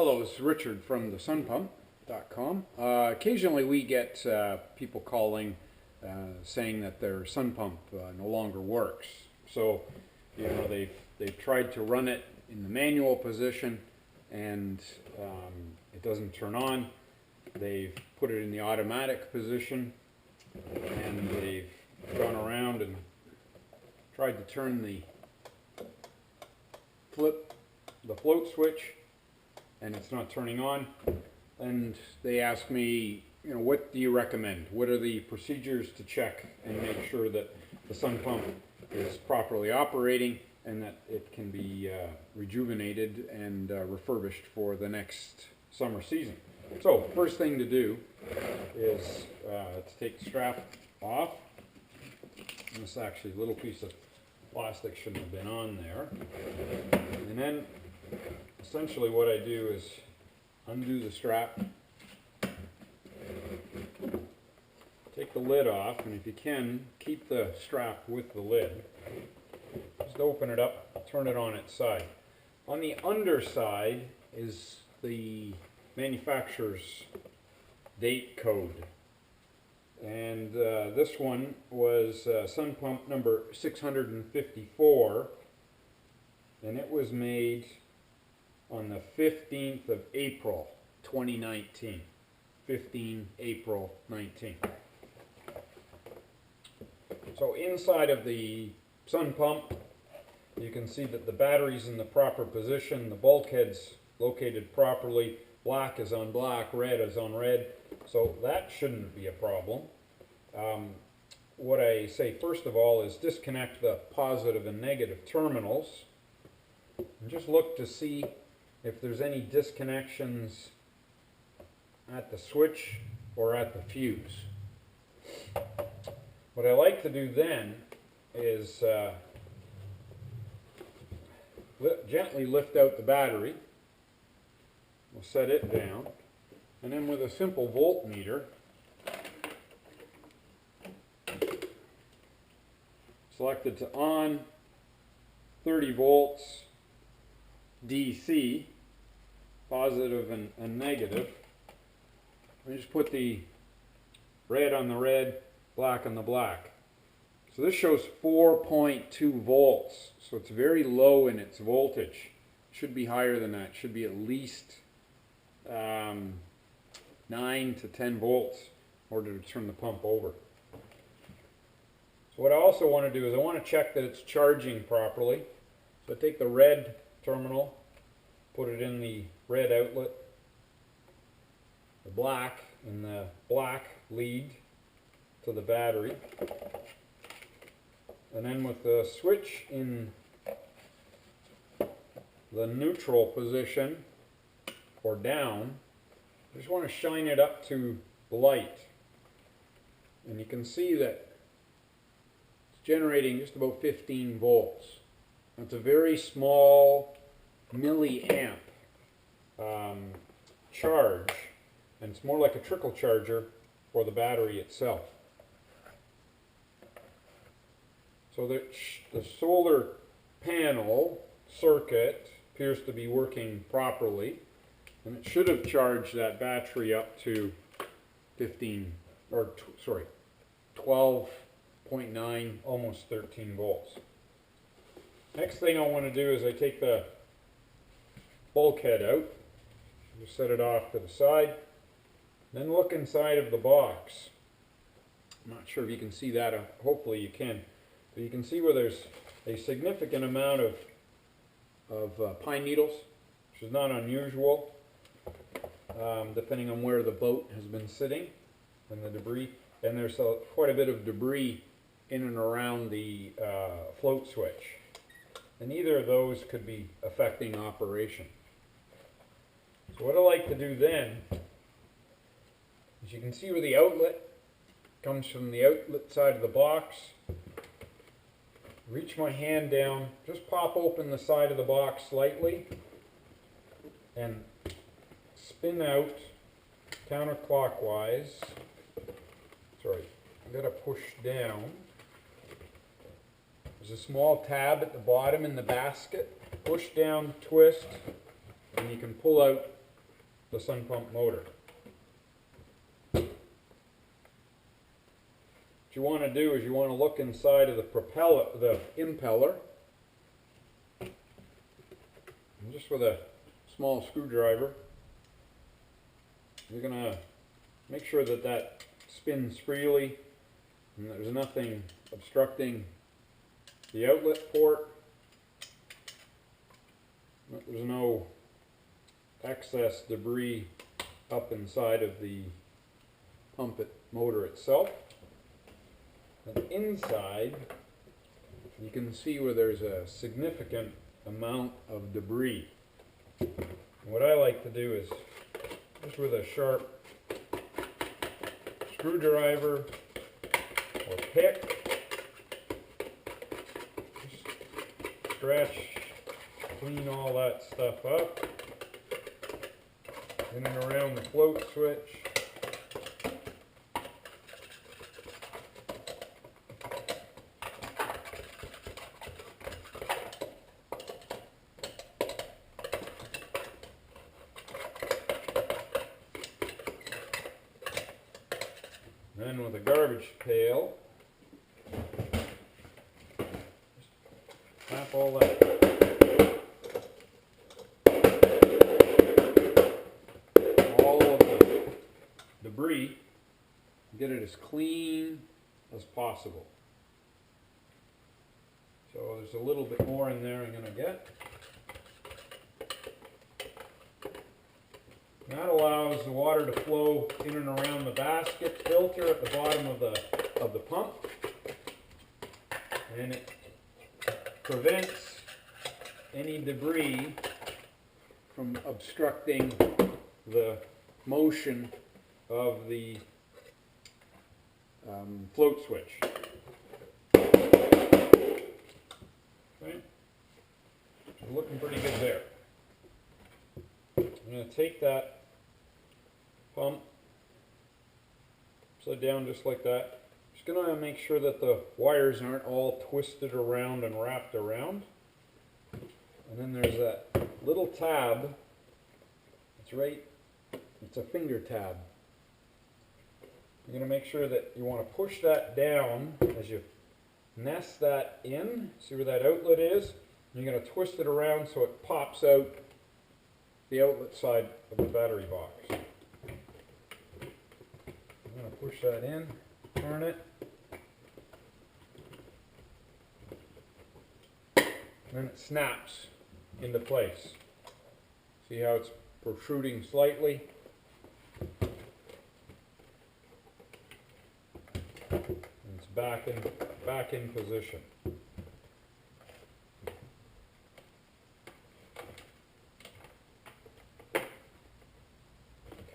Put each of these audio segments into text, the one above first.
Hello, it's Richard from the sunpump.com. Occasionally we get people calling saying that their sun pump no longer works. So, they've tried to run it in the manual position and it doesn't turn on. They've put it in the automatic position and they've gone around and tried to turn the float switch, and it's not turning on. And they ask me, what do you recommend? What are the procedures to check and make sure that the sun pump is properly operating and that it can be rejuvenated and refurbished for the next summer season? So, first thing to do is to take the strap off. And this actually little piece of plastic shouldn't have been on there. And then essentially what I do is undo the strap, take the lid off, and if you can, keep the strap with the lid. Just open it up, turn it on its side. On the underside is the manufacturer's date code. And this one was sun pump number 654, and it was made on the 15th of April 2019. 15 April 19. So inside of the sun pump, you can see that the battery's in the proper position, the bulkhead's located properly, black is on black, red is on red, so that shouldn't be a problem. What I say first of all is disconnect the positive and negative terminals and just look to see if there's any disconnections at the switch or at the fuse. What I like to do then is gently lift out the battery. We'll set it down, and then with a simple voltmeter, select it to on, 30 volts, DC, positive and negative. We just put the red on the red, black on the black. So this shows 4.2 volts, so it's very low in its voltage. It should be higher than that. It should be at least 9 to 10 volts in order to turn the pump over. So what I also want to do is I want to check that it's charging properly. So I take the red terminal, put it in the red outlet, the black in the black lead to the battery, and then with the switch in the neutral position or down, I just want to shine it up to the light, and you can see that it's generating just about 15 volts. It's a very small milliamp charge, and it's more like a trickle charger for the battery itself. So the solar panel circuit appears to be working properly, and it should have charged that battery up to 12.9, almost 13 volts. Next thing I want to do is I take the bulkhead out, just set it off to the side, then look inside of the box. I'm not sure if you can see that, hopefully you can, but you can see where there's a significant amount of pine needles, which is not unusual, depending on where the boat has been sitting and the debris, and there's quite a bit of debris in and around the float switch. And either of those could be affecting operation. So what I like to do then is you can see where the outlet comes from, the outlet side of the box. Reach my hand down, just pop open the side of the box slightly and spin out counterclockwise. Sorry, I gotta push down. There's a small tab at the bottom in the basket. Push down, twist, and you can pull out the sun pump motor. What you want to do is you want to look inside of the impeller, and just with a small screwdriver, you're going to make sure that that spins freely and there's nothing obstructing the outlet port. There's no excess debris up inside of the motor itself. And inside, you can see where there's a significant amount of debris. And what I like to do is, just with a sharp screwdriver or pick, just scratch, clean all that stuff up, in and around the float switch. Then with a garbage pail, tap all that. All of the debris, get it as clean as possible. So there's a little bit more in there I'm going to get. That allows the water to flow in and around the basket filter at the bottom of the pump, and it prevents any debris from obstructing the motion of the float switch. Okay. So looking pretty good there. I'm going to take that pump, upside down just like that. Just going to make sure that the wires aren't all twisted around and wrapped around. And then there's that little tab. It's a finger tab. You're going to make sure that you want to push that down as you nest that in. See where that outlet is? You're going to twist it around so it pops out the outlet side of the battery box. I'm going to push that in, turn it, and then it snaps into place. See how it's protruding slightly? And it's back in position.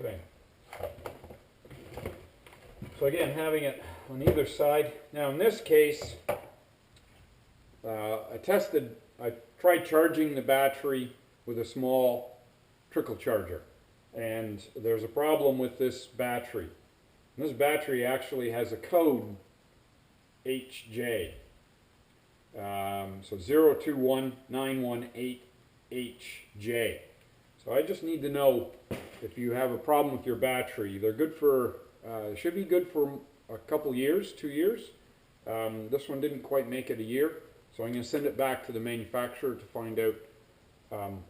Okay. So again, having it on either side. Now in this case, I tried charging the battery with a small trickle charger, and there's a problem with this battery. And this battery actually has a code HJ, so 021918HJ. So I just need to know if you have a problem with your battery. They're good for, should be good for a couple years, 2 years. This one didn't quite make it a year, so I'm going to send it back to the manufacturer to find out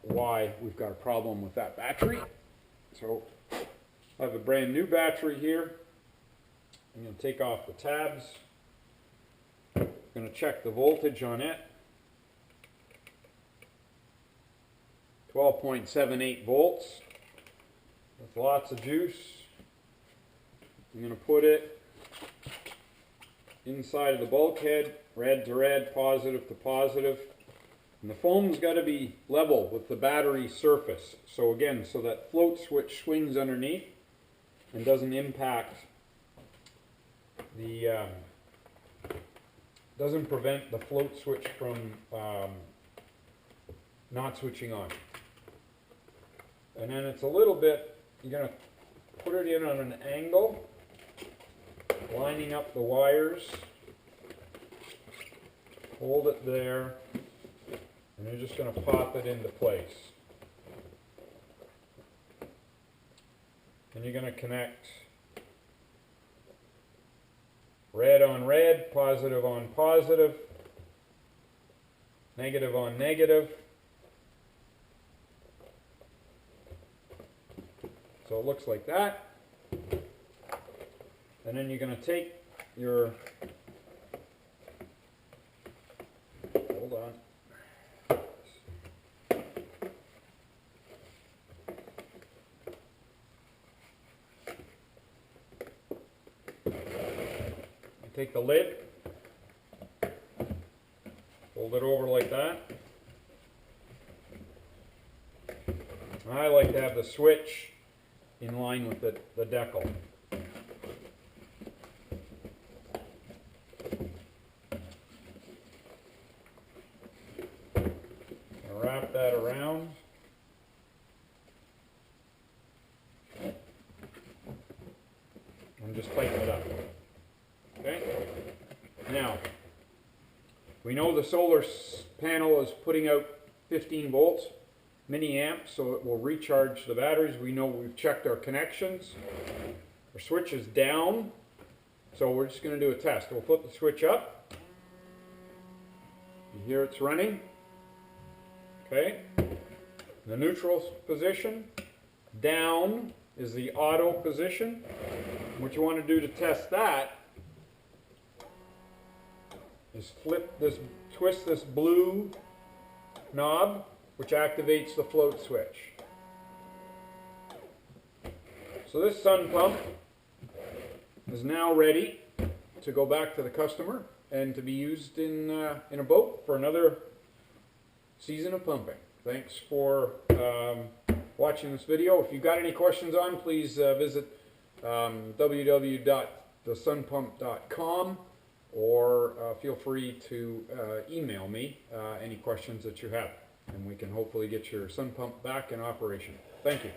why we've got a problem with that battery. So I have a brand new battery here. I'm going to take off the tabs. I'm going to check the voltage on it. 12.78 volts with lots of juice. I'm going to put it inside of the bulkhead, red to red, positive to positive. And the foam's got to be level with the battery surface. So again, so that float switch swings underneath and doesn't impact the, doesn't prevent the float switch from not switching on. And then it's a little bit, you're going to put it in on an angle, lining up the wires, hold it there, and you're just going to pop it into place. you're going to connect red on red, positive on positive, negative on negative. So it looks like that. And then you're going to take your, hold on. Take the lid, fold it over like that. And I like to have the switch in line with the decal. Wrap that around. And just tighten it up. Okay? Now, we know the solar panel is putting out 15 volts, milliamps, so it will recharge the batteries. We know we've checked our connections. Our switch is down, so we're just going to do a test. We'll put the switch up. You hear it's running. Okay? The neutral position. Down is the auto position. What you want to do to test that is twist this blue knob, which activates the float switch. So this sun pump is now ready to go back to the customer and to be used in a boat for another season of pumping. Thanks for watching this video. If you've got any questions on, please visit www.thesunpump.com. or feel free to email me any questions that you have, and we can hopefully get your sun pump back in operation. Thank you.